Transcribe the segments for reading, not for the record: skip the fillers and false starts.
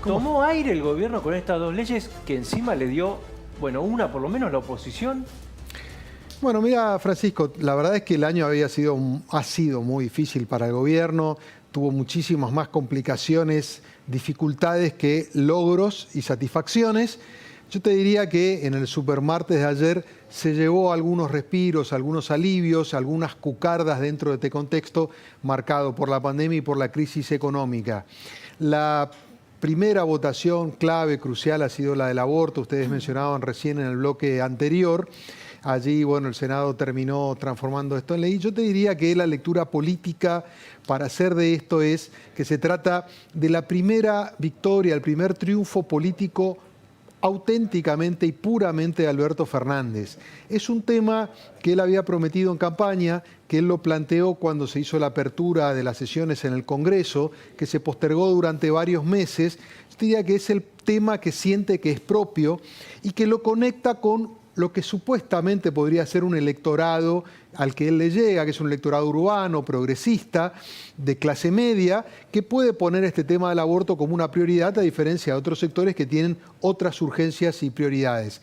¿Tomó aire el gobierno con estas dos leyes que encima le dio, bueno, una por lo menos la oposición? Bueno, mira, Francisco, la verdad es que el año ha sido muy difícil para el gobierno, tuvo muchísimas más complicaciones, dificultades que logros y satisfacciones. Yo te diría que en el supermartes de ayer se llevó algunos respiros, algunos alivios, algunas cucardas dentro de este contexto marcado por la pandemia y por la crisis económica. La primera votación clave, crucial, ha sido la del aborto. Ustedes mencionaban recién en el bloque anterior. Allí, bueno, el Senado terminó transformando esto en ley. Yo te diría que la lectura política para hacer de esto es que se trata de la primera victoria, el primer triunfo político auténticamente y puramente de Alberto Fernández. Es un tema que él había prometido en campaña, que él lo planteó cuando se hizo la apertura de las sesiones en el Congreso, que se postergó durante varios meses. Yo diría que es el tema que siente que es propio y que lo conecta con lo que supuestamente podría ser un electorado al que él le llega, que es un electorado urbano, progresista, de clase media, que puede poner este tema del aborto como una prioridad, a diferencia de otros sectores que tienen otras urgencias y prioridades.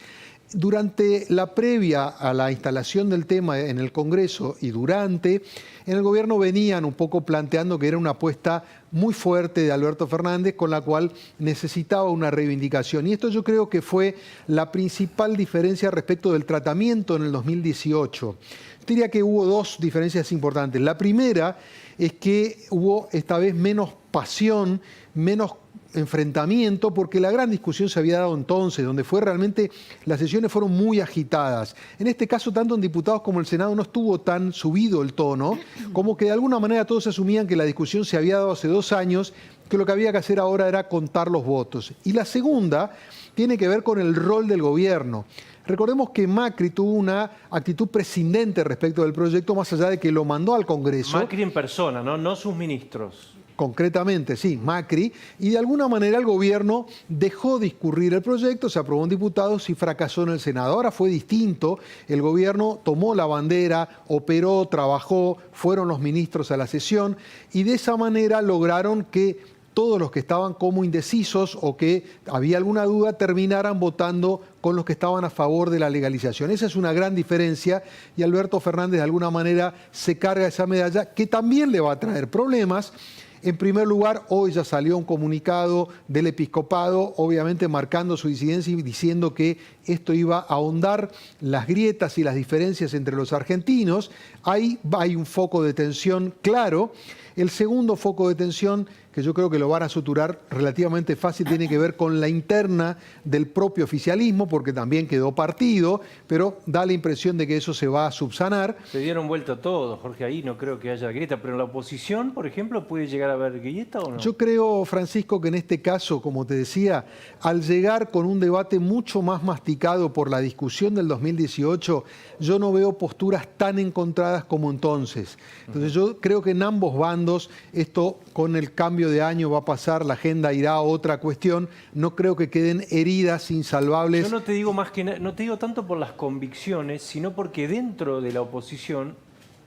Durante la previa a la instalación del tema en el Congreso y durante, en el gobierno venían un poco planteando que era una apuesta muy fuerte de Alberto Fernández, con la cual necesitaba una reivindicación. Y esto yo creo que fue la principal diferencia respecto del tratamiento en el 2018. Yo diría que hubo dos diferencias importantes. La primera es que hubo esta vez menos pasión, menos enfrentamiento, porque la gran discusión se había dado entonces, donde realmente las sesiones fueron muy agitadas. En este caso, tanto en diputados como en el Senado no estuvo tan subido el tono, como que de alguna manera todos asumían que la discusión se había dado hace 2 años, que lo que había que hacer ahora era contar los votos. Y la segunda tiene que ver con el rol del gobierno. Recordemos que Macri tuvo una actitud prescindente respecto del proyecto, más allá de que lo mandó al Congreso. Macri en persona, no sus ministros. Concretamente, sí, Macri, y de alguna manera el gobierno dejó discurrir el proyecto, se aprobó en diputados y fracasó en el Senado. Ahora fue distinto, el gobierno tomó la bandera, operó, trabajó, fueron los ministros a la sesión y de esa manera lograron que todos los que estaban como indecisos o que había alguna duda terminaran votando con los que estaban a favor de la legalización. Esa es una gran diferencia y Alberto Fernández de alguna manera se carga esa medalla que también le va a traer problemas. En primer lugar, hoy ya salió un comunicado del episcopado, obviamente marcando su disidencia y diciendo que esto iba a ahondar las grietas y las diferencias entre los argentinos. Ahí hay un foco de tensión claro. El segundo foco de tensión, que yo creo que lo van a suturar relativamente fácil, tiene que ver con la interna del propio oficialismo, porque también quedó partido, pero da la impresión de que eso se va a subsanar. Se dieron vuelta todos, Jorge, ahí no creo que haya grieta, pero en la oposición, por ejemplo, ¿puede llegar a haber grieta o no? Yo creo, Francisco, que en este caso, como te decía, al llegar con un debate mucho más masticado por la discusión del 2018, yo no veo posturas tan encontradas como entonces. Entonces yo creo que en ambos bandos esto con el cambio de año va a pasar, la agenda irá a otra cuestión, no creo que queden heridas insalvables. Yo no te digo más que no te digo tanto por las convicciones, sino porque dentro de la oposición,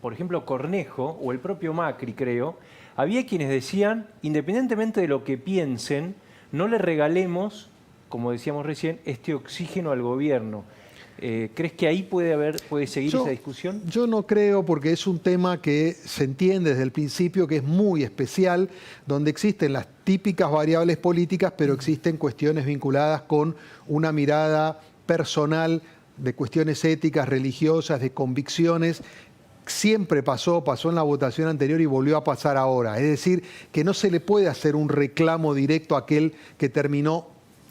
por ejemplo Cornejo o el propio Macri, creo, había quienes decían, independientemente de lo que piensen, no le regalemos, como decíamos recién, este oxígeno al gobierno. ¿Crees que ahí puede seguir esa discusión? Yo no creo, porque es un tema que se entiende desde el principio que es muy especial, donde existen las típicas variables políticas, pero existen cuestiones vinculadas con una mirada personal de cuestiones éticas, religiosas, de convicciones. Siempre pasó en la votación anterior y volvió a pasar ahora. Es decir, que no se le puede hacer un reclamo directo a aquel que terminó,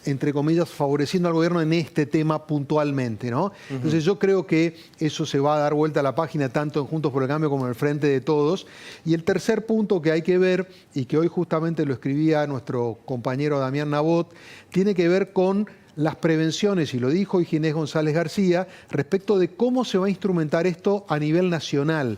entre comillas, favoreciendo al gobierno en este tema puntualmente, ¿no? Entonces yo creo que eso se va a dar vuelta a la página tanto en Juntos por el Cambio como en el Frente de Todos. Y el tercer punto que hay que ver, y que hoy justamente lo escribía nuestro compañero Damián Nabot, tiene que ver con las prevenciones, y lo dijo Ginés González García, respecto de cómo se va a instrumentar esto a nivel nacional.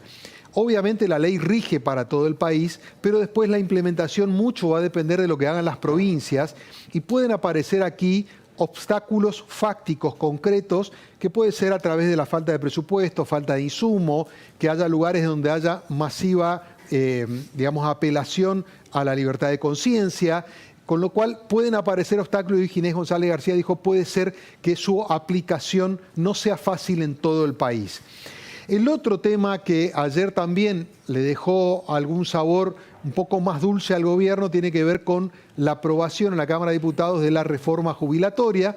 Obviamente la ley rige para todo el país, pero después la implementación mucho va a depender de lo que hagan las provincias y pueden aparecer aquí obstáculos fácticos, concretos, que puede ser a través de la falta de presupuesto, falta de insumo, que haya lugares donde haya masiva, apelación a la libertad de conciencia, con lo cual pueden aparecer obstáculos y Ginés González García dijo puede ser que su aplicación no sea fácil en todo el país. El otro tema que ayer también le dejó algún sabor un poco más dulce al gobierno tiene que ver con la aprobación en la Cámara de Diputados de la reforma jubilatoria.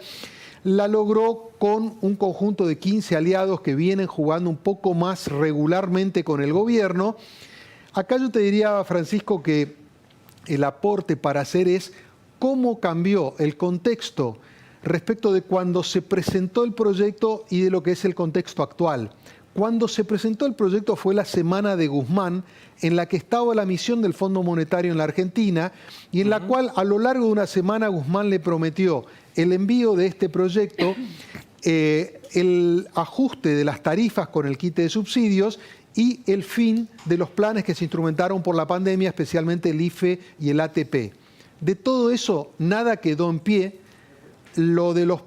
La logró con un conjunto de 15 aliados que vienen jugando un poco más regularmente con el gobierno. Acá yo te diría, Francisco, que el aporte para hacer es cómo cambió el contexto respecto de cuando se presentó el proyecto y de lo que es el contexto actual. Cuando se presentó el proyecto fue la semana de Guzmán, en la que estaba la misión del Fondo Monetario en la Argentina y en la cual a lo largo de una semana Guzmán le prometió el envío de este proyecto, el ajuste de las tarifas con el quite de subsidios y el fin de los planes que se instrumentaron por la pandemia, especialmente el IFE y el ATP. De todo eso, nada quedó en pie. Lo de los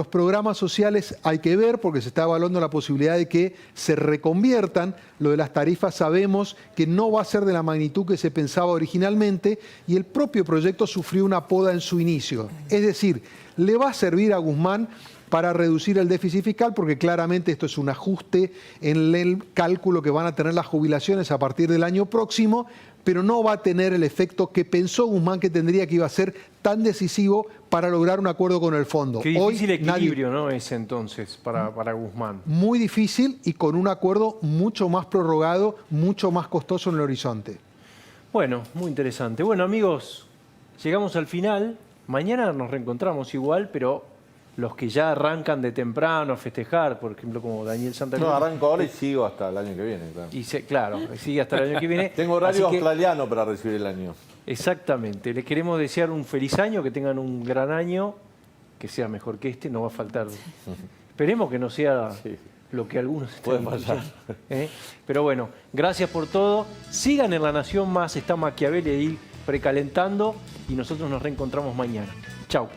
programas sociales hay que ver porque se está evaluando la posibilidad de que se reconviertan. Lo de las tarifas sabemos que no va a ser de la magnitud que se pensaba originalmente y el propio proyecto sufrió una poda en su inicio. Es decir, le va a servir a Guzmán para reducir el déficit fiscal, porque claramente esto es un ajuste en el cálculo que van a tener las jubilaciones a partir del año próximo, pero no va a tener el efecto que pensó Guzmán que tendría, que iba a ser tan decisivo para lograr un acuerdo con el fondo. Qué difícil equilibrio, ¿no? Ese entonces para Guzmán. Muy difícil y con un acuerdo mucho más prorrogado, mucho más costoso en el horizonte. Bueno, muy interesante. Bueno, amigos, llegamos al final. Mañana nos reencontramos igual, pero los que ya arrancan de temprano a festejar, por ejemplo, como Daniel Santacruz. No, arranco ahora y sigo hasta el año que viene. Claro, claro, sigue hasta el año que viene. Tengo horario australiano para recibir el año. Exactamente. Les queremos desear un feliz año, que tengan un gran año, que sea mejor que este, no va a faltar. Esperemos que no sea lo que algunos están pasar. Pero bueno, gracias por todo. Sigan en La Nación Más, está Maquiavelo ahí precalentando y nosotros nos reencontramos mañana. Chau.